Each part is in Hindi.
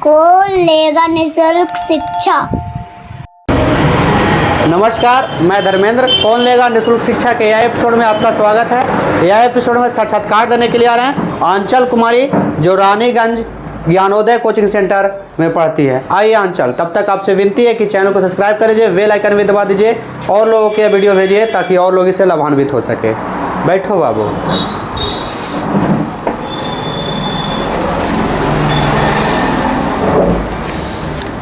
कौन लेगा निःशुल्क शिक्षा। नमस्कार, मैं धर्मेंद्र। कौन लेगा निःशुल्क शिक्षा के यह एपिसोड में आपका स्वागत है। यह एपिसोड में साक्षात्कार देने के लिए आ रहे हैं आंचल कुमारी, जो रानीगंज ज्ञानोदय कोचिंग सेंटर में पढ़ती है। आइए आंचल, तब तक आपसे विनती है कि चैनल को सब्सक्राइब कर लीजिए, बेल आइकन भी दबा दीजिए और लोगों के वीडियो भेजिए ताकि और लोग इससे लाभान्वित हो सके। बैठो बाबू।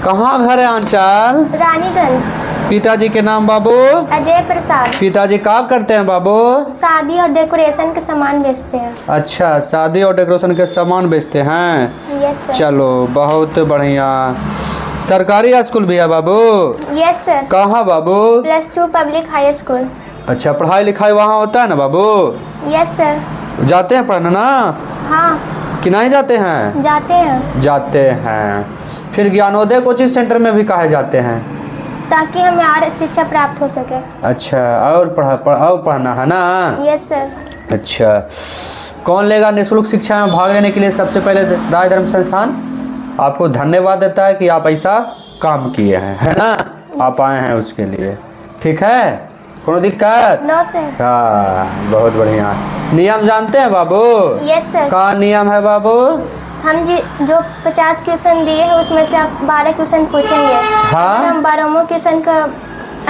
कहाँ घर है आंचल? रानीगंज। पिताजी के नाम बाबू? अजय प्रसाद। पिताजी काम करते हैं बाबू? शादी और डेकोरेशन के सामान बेचते हैं। अच्छा, शादी और डेकोरेशन के सामान बेचते हैं। Yes sir. चलो बहुत बढ़िया। सरकारी स्कूल भी है बाबू? Yes sir. कहाँ बाबू? +2 पब्लिक हाई स्कूल। अच्छा, पढ़ाई लिखाई वहाँ होता है ना बाबू? Yes sir. जाते हैं पढ़ने ना? हाँ कि नहीं जाते हैं? जाते हैं, जाते हैं। फिर ज्ञानोदय कोचिंग सेंटर में भी काहे जाते हैं? ताकि हमें और शिक्षा प्राप्त हो सके। अच्छा, और पढ़ना है ना? Yes sir. अच्छा, कौन लेगा निःशुल्क शिक्षा में भाग लेने के लिए सबसे पहले राय धर्म संस्थान आपको धन्यवाद देता है कि आप ऐसा काम किए हैं, है ना? आप आए हैं उसके लिए। ठीक है, कोनो दिक्कत? No sir. हाँ, बहुत बढ़िया। नियम जानते हैं बाबू? Yes sir. क्या नियम है बाबू? हम जो 50 क्वेश्चन दिए हैं उसमें से आप 12 क्वेश्चन पूछेंगे। हाँ? अगर हम 12 क्वेश्चन का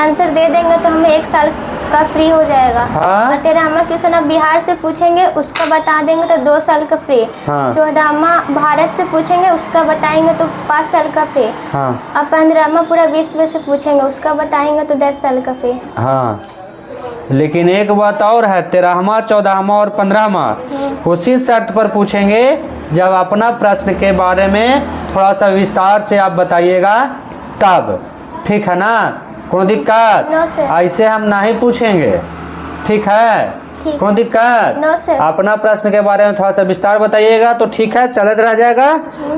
आंसर दे देंगे तो हमें 1 साल का फ्री हो जाएगा। हाँ? और 13वां क्वेश्चन आप बिहार से पूछेंगे, उसका बता देंगे तो 2 साल का फ्री। हाँ? 14वां भारत से पूछेंगे, उसका बताएंगे तो 5 साल का फ्री। हाँ? और 15वां पूरा विश्व से पूछेंगे, उसका बताएंगे तो 10 साल का फ्री। हाँ, लेकिन एक बात और है, 13वां 14वां और 15वां उसी शर्त पर पूछेंगे जब अपना प्रश्न के बारे में थोड़ा सा विस्तार से आप बताइएगा तब। ठीक है ना? कोनो दिक्कत? No sir. ऐसे हम नहीं पूछेंगे। ठीक है? ठीक। कोनो दिक्कत? No sir. अपना प्रश्न के बारे में थोड़ा सा विस्तार बताइएगा तो ठीक है, चलत रह जाएगा।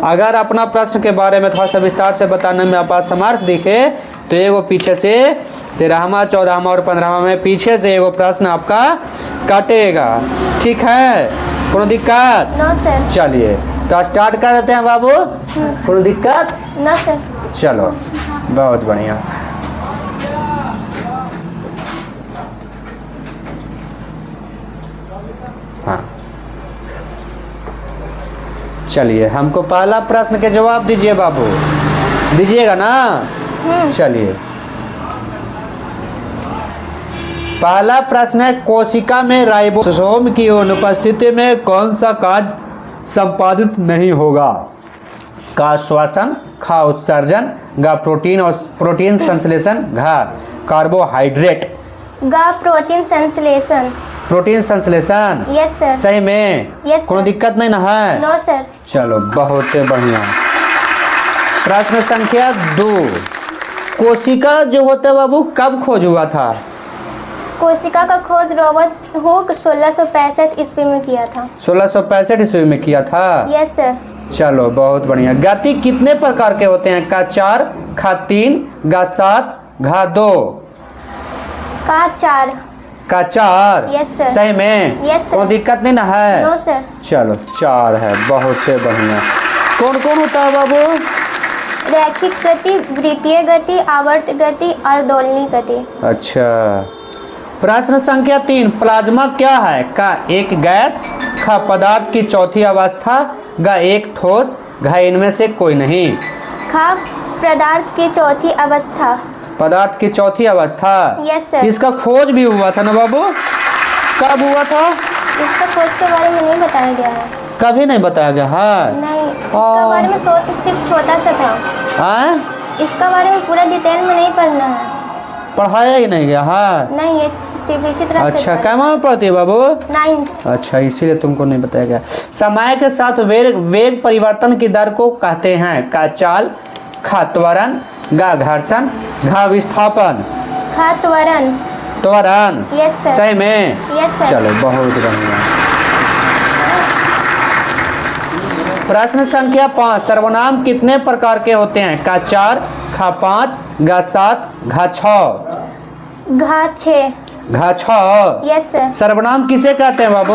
अगर अपना प्रश्न के बारे में थोड़ा सा विस्तार से बताने में आपका समर्थ दिखे तो एगो पीछे से 13वां 14वां और 15वां में पीछे से एगो प्रश्न आपका काटेगा। ठीक है? कोनो दिक्कत? No sir. चलिए तो स्टार्ट कर देते हैं बाबू। कोनो दिक्कत? No sir. चलो, बहुत बढ़िया। हाँ, चलिए हमको पहला प्रश्न के जवाब दीजिए बाबू। दीजिएगा ना? चलिए, पहला प्रश्न है, कोशिका में राइबोसोम की अनुपस्थिति में कौन सा कार्य संपादित नहीं होगा? का श्वसन, खा उत्सर्जन, गा प्रोटीन संश्लेषण, घा कार्बोहाइड्रेट। गा प्रोटीन संश्लेषण। प्रोटीन संश्लेषण? Yes sir. सही में? यस कोनो सर। दिक्कत नहीं ना है? No sir. चलो बहुत बढ़िया। प्रश्न संख्या 2, कोशिका जो होता है बाबू कब खोज हुआ था? कोशिका का खोज रॉबर्ट हुक 1665 ईस्वी में किया था। 1665 ईस्वी में किया था? Yes sir. चलो बहुत बढ़िया। गति कितने प्रकार के होते हैं? का 4, खा 3, गा 7, घा 2। का 4। का 4? Yes sir. सही में? Yes sir. कोनो दिक्कत नहीं ना है? No sir. चलो 4 है, बहुत बढ़िया। कौन कौन होता है बाबू? रैखिक गति, वृत्तीय गति, आवर्त गति और दोलनी गति। अच्छा। प्रश्न संख्या 3, प्लाज्मा क्या है? का एक गैस, खा पदार्थ की चौथी अवस्था, गा एक ठोस, घा इनमें से कोई नहीं। खा पदार्थ की चौथी अवस्था। पदार्थ की चौथी अवस्था? Yes sir. इसका खोज भी हुआ था ना बाबू? कब हुआ था? इसका खोज के बारे में नहीं बताया गया है। कभी नहीं बताया गया है? नहीं, इसका बारे में सिर्फ छोटा सा था। आए? इसका बारे में पूरा डिटेल में नहीं पढ़ना है। पढ़ाया ही नहीं गया है? नहीं, ये सिर्फ इसी तरह से। अच्छा, कैमा में पढ़ती है बाबू? 9th। अच्छा, इसीलिए तुमको नहीं बताया गया। समय के साथ वेग परिवर्तन की दर को कहते हैं? का चाल, खा त्वरण, गा घर्षण, घा विस्थापन। खा त्वरण। त्वरण? Yes sir. सही में? Yes sir. चलो बहुत बढ़िया। प्रश्न संख्या 5, सर्वनाम कितने प्रकार के होते हैं? का 4, खा 5, गा 7, घा 6। घा 6। घा 6? Yes sir. सर्वनाम किसे कहते हैं बाबू?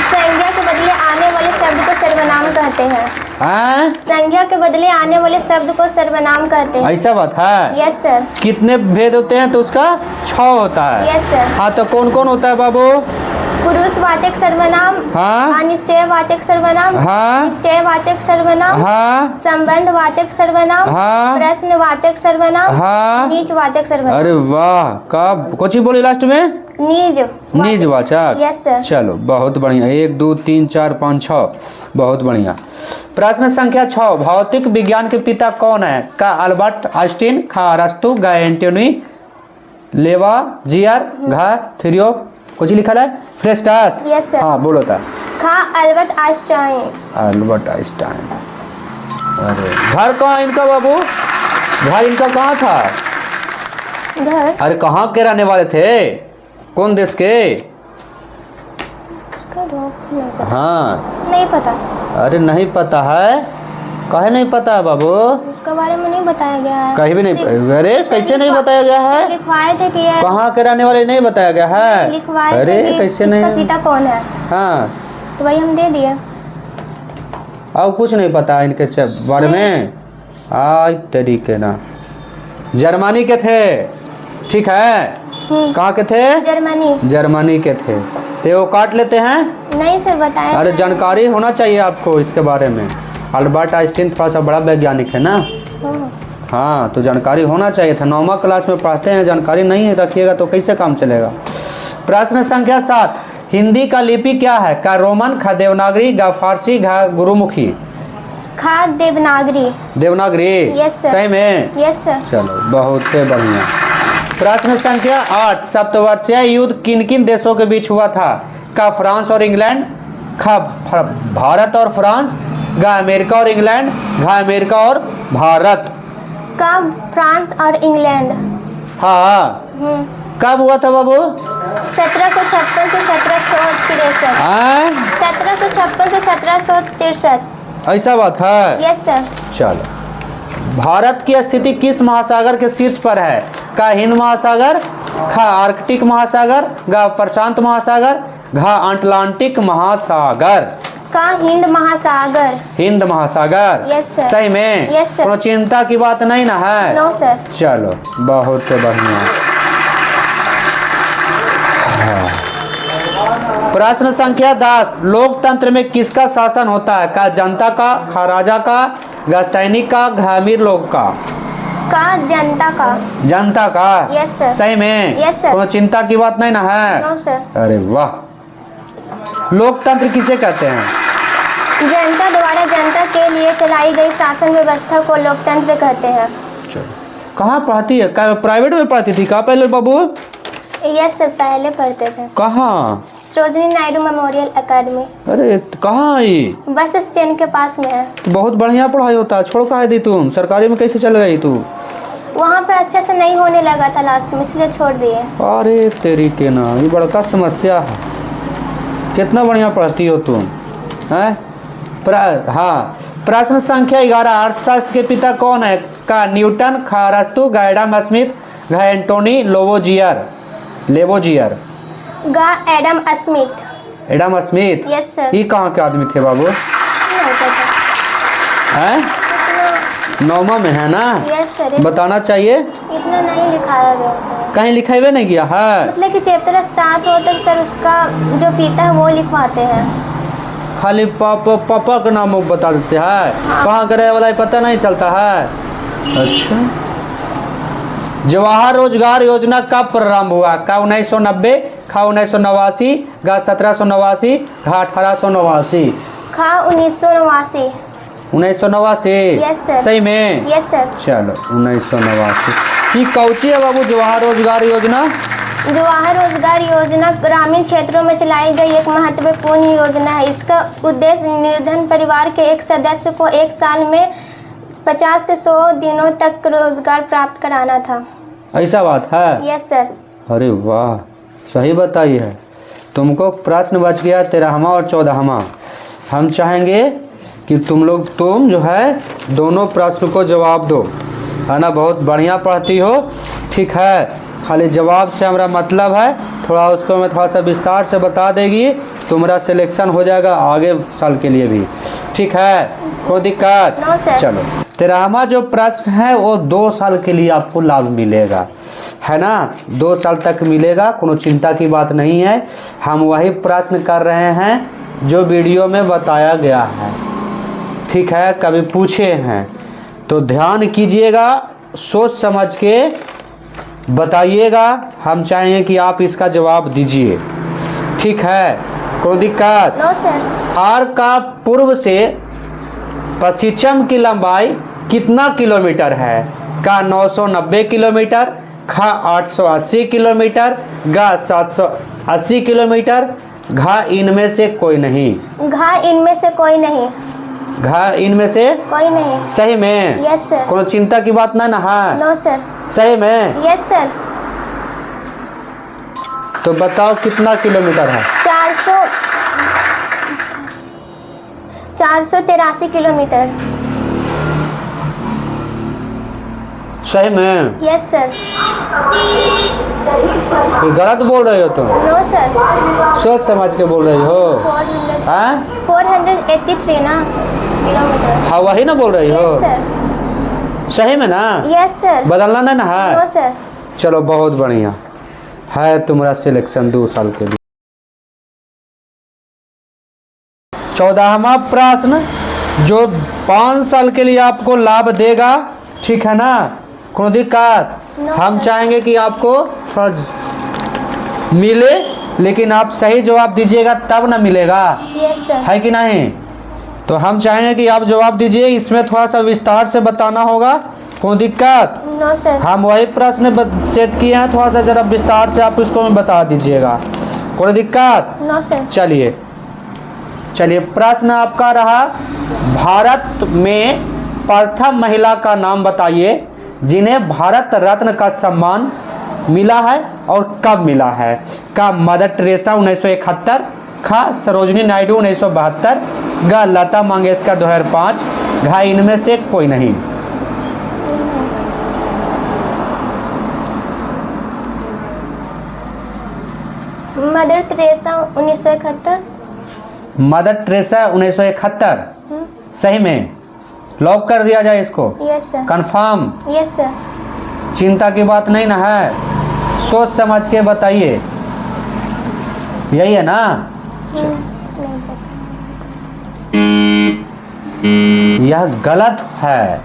संज्ञा के बदले आने वाले शब्द को सर्वनाम कहते हैं। हैं? संख्या के बदले आने वाले शब्द को सर्वनाम कहते हैं। ऐसा बात है। Yes sir. कितने भेद होते हैं? तो उसका 6 होता है। Yes sir. हाँ, तो कौन कौन होता है बाबू? पुरुषवाचक सर्वनाम, हाँ, अनिश्चयवाचक सर्वनाम, हाँ, निश्चयवाचक सर्वनाम, हाँ, संबंधवाचक सर्वनाम, हाँ, प्रश्नवाचक सर्वनाम, हाँ। नीचवाचक सर्वनाम। अरे वाह, का कोची बोली लास्ट में? नीच। निजवाचक। Yes sir. चलो बहुत बढ़िया। 1 2 3 4 5 6, बहुत बढ़िया। प्रश्न संख्या 6, भौतिक विज्ञान के पिता कौन है? का अल्बर्ट आइंस्टीन, खा अरस्तु, ग एंटोनी लेवाजियर, घ थ्योरियो कुछ लिखा है फ्रेस्टास। Yes sir. हाँ बोलो था। खा अल्बर्ट आइंस्टाइन। Albert Einstein. अरे घर कहाँ इनका बाबू? घर इनका कहाँ था? घर अरे कहाँ के रहने वाले थे? कौन देश के? इसका नहीं पता। हाँ, नहीं पता। अरे नहीं पता है? काहे नहीं पता है बाबू? उसके बारे में नहीं बताया गया है। कहीं भी नहीं। अरे कैसे नहीं बताया गया है? लिखवाए थे कि ये कहाँ के रहने वाले नहीं बताया गया है? लिखवाए अरे थे कि कैसे इसका नहीं? पिता कौन है, हाँ, तो वही हम दे दिए। अब कुछ नहीं पता इनके बारे में। आज तरीके ना जर्मनी के थे। ठीक है, कहाँ के थे? जर्मनी। जर्मनी के थे। तो वो काट लेते हैं। नहीं सर बताया। अरे जानकारी होना चाहिए आपको इसके बारे में। अल्बर्ट आइंस्टीन थोड़ा सा बड़ा वैज्ञानिक है ना। हाँ, तो जानकारी होना चाहिए था। 9वीं क्लास में पढ़ते हैं, जानकारी नहीं रखिएगा तो कैसे काम चलेगा। प्रश्न संख्या 7, हिंदी का लिपि क्या है? का रोमन, खा देवनागरी, गा फारसी, घा गुरुमुखी। खा देवनागरी। देवनागरी। Yes sir. सही में? Yes sir. चलो बहुत बढ़िया। प्रश्न संख्या 8, सप्तवर्षीय युद्ध किन किन देशों के बीच हुआ था? का फ्रांस और इंग्लैंड, खा भारत और फ्रांस, गा अमेरिका और इंग्लैंड, घा अमेरिका और भारत। का फ्रांस और इंग्लैंड। हाँ, कब हुआ था बाबू? 1756 से 1763। हाँ? 1756 से 1763। ऐसा बात है। Yes sir. चलो, भारत की स्थिति किस महासागर के शीर्ष पर है? का हिंद महासागर, खा आर्कटिक महासागर, गा प्रशांत महासागर, घा अटलांटिक महासागर। का हिंद महासागर। हिंद महासागर। Yes sir. सही में? Yes sir. कोनो चिंता की बात नहीं ना है? No sir. चलो बहुत बढ़िया। हाँ। प्रश्न संख्या 10, लोकतंत्र में किसका शासन होता है? का जनता का, खा राजा का, गा सैनिक का, घा अमीर लोग का। का जनता का। जनता का। Yes sir. सही में? Yes sir. कोनो चिंता की बात नहीं ना है? No sir. अरे वाह। लोकतंत्र किसे कहते हैं? जनता द्वारा जनता के लिए चलाई गई शासन व्यवस्था को लोकतंत्र कहते हैं। चलो, कहाँ पढ़ती है? प्राइवेट में पढ़ती थी का पहले बाबू? यस सर, पहले पढ़ते थे। कहाँ? Sarojini Naidu memorial academy. अरे कहाँ आई? बस स्टैंड के पास में है। तो बहुत बढ़िया पढ़ाई होता है। छोड़ कहा दी तुम? सरकारी में कैसे चल गई तू? वहाँ पे अच्छे से नहीं होने लगा था लास्ट में, इसलिए छोड़ दिए। अरे तेरी के ना, ये बड़का समस्या है। कितना बढ़िया पढ़ती हो तुम हैं? हाँ, प्रश्न संख्या 11, अर्थशास्त्र के पिता कौन है? का न्यूटन, खा अरस्तु, गा एडम स्मिथ, घा एंटोनी लेवोजियर। गा Adam Smith. Adam Smith. Yes sir. ये कहाँ के आदमी थे बाबू? नहीं पता। हैं? 9वीं में है ना? Yes sir. बताना चाहिए। इतना नहीं लिखाया गया था। कहीं लिखावे नहीं गया है? मतलब कि चैप्टर स्टार्ट हो तक सर उसका जो पिता है वो लिखवाते हैं। खाली पापा का नाम बता देते हैं। हाँ। कहाँ का रहे वाला पता नहीं चलता है। अच्छा, जवाहर रोजगार योजना कब प्रारंभ हुआ? का 1990, खा 1989, गा 1789, घा 1889। खा 1989। 1989। Yes sir. सही में? Yes sir. चलो 1989। ये कौची है बाबू जवाहर रोजगार योजना? जवाहर रोजगार योजना ग्रामीण क्षेत्रों में चलाई गई एक महत्वपूर्ण योजना है। इसका उद्देश्य निर्धन परिवार के एक सदस्य को एक साल में 50 से 100 दिनों तक रोजगार प्राप्त कराना था। ऐसा बात है? Yes sir. अरे वाह, सही बताई है। तुमको प्रश्न बच गया 13वां और 14वां। हम चाहेंगे कि तुम जो है दोनों प्रश्न को जवाब दो, है ना? बहुत बढ़िया पढ़ती हो। ठीक है, खाली जवाब से हमारा मतलब है, थोड़ा उसको मैं थोड़ा सा विस्तार से बता देगी तुम्हारा सिलेक्शन हो जाएगा आगे साल के लिए भी, ठीक है, कोई दिक्कत? No sir. चलो 13वां जो प्रश्न है वो 2 साल के लिए आपको लाभ मिलेगा, है ना, 2 साल तक मिलेगा, कोनो चिंता की बात नहीं है। हम वही प्रश्न कर रहे हैं जो वीडियो में बताया गया है, ठीक है, कभी पूछे हैं तो ध्यान कीजिएगा, सोच समझ के बताइएगा। हम चाहेंगे कि आप इसका जवाब दीजिए, ठीक है, कोई दिक्कत? No sir. आर का पूर्व से पश्चिम की लंबाई कितना किलोमीटर है? का 990 किलोमीटर, खा 880 किलोमीटर, गा 780 किलोमीटर, घा इनमें से कोई नहीं। घा इनमें से कोई नहीं। घा इनमें से कोई नहीं। सही में? Yes sir. कोनो चिंता की बात ना है? No sir. सही में? Yes sir. तो बताओ कितना किलोमीटर है? 483 किलोमीटर। सही में? Yes sir. ये गलत बोल रहे हो तुम? No sir. सोच समझ के बोल रही हो? 483 ना किलोमीटर। हाँ वही ना बोल रही हो? Yes sir. सही में ना? Yes sir. बदलना नहीं ना है? No sir. चलो बहुत बढ़िया है तुम्हारा सिलेक्शन 2 साल के लिए। 14वां प्रश्न जो 5 साल के लिए आपको लाभ देगा, ठीक है ना, कोनो दिक्कत? हम चाहेंगे कि आपको थोड़ा मिले, लेकिन आप सही जवाब दीजिएगा तब ना मिलेगा, यस सर। है कि नहीं? तो हम चाहेंगे कि आप जवाब दीजिए, इसमें थोड़ा सा विस्तार से बताना होगा, कोई दिक्कत? No sir. हम वही प्रश्न सेट किए हैं, थोड़ा सा जरा विस्तार से आप उसको हमें बता दीजिएगा, कोई दिक्कत? No sir. चलिए प्रश्न आपका रहा, भारत में प्रथम महिला का नाम बताइए जिन्हें भारत रत्न का सम्मान मिला है और कब मिला है? का मदर टेरेसा 1971, खा सरोजनी नायडू 1972, ग लता मंगेशकर 2005, घा इनमें से कोई नहीं। Mother Teresa 1971। मदर टेरेसा 1971 सही में? लॉक कर दिया जाए इसको? Yes sir. Confirm? Yes sir. चिंता की बात नहीं ना है? सोच समझ के बताइए, यही है ना? यह गलत है,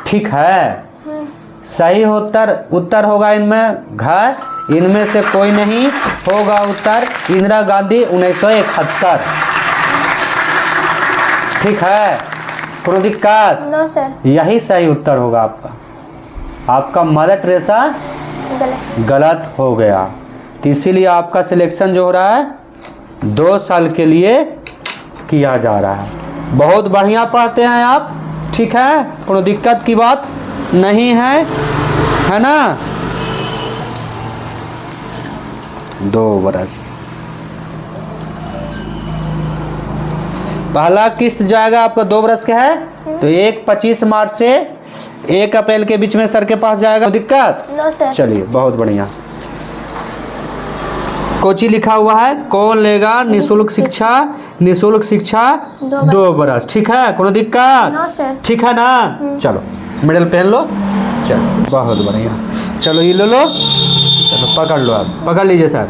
ठीक है, सही उत्तर होगा इनमें घ, इनमें से कोई नहीं होगा उत्तर इंदिरा गांधी 1971, ठीक है, कोनो दिक्कत? No sir. यही सही उत्तर होगा आपका मदर टेरेसा गलत हो गया। तो इसीलिए आपका सिलेक्शन जो हो रहा है 2 साल के लिए किया जा रहा है। बहुत बढ़िया पढ़ते हैं आप, ठीक है, कोनो दिक्कत की बात नहीं है ना? 2 बरस पहला किस्त जाएगा आपका 2 बरस का है, तो 25 मार्च से 1 अप्रैल के बीच में सर के पास जाएगा, दिक्कत? No sir. चलिए बहुत बढ़िया। कोची लिखा हुआ है, कौन लेगा निःशुल्क शिक्षा? निःशुल्क शिक्षा 2 बरस, ठीक है, कोनो दिक्कत? No sir. ठीक है ना? चलो मेडल पहन लो, चलो बहुत बढ़िया, चलो ये लो, चलो पकड़ लो, आप पकड़ लीजिए सर।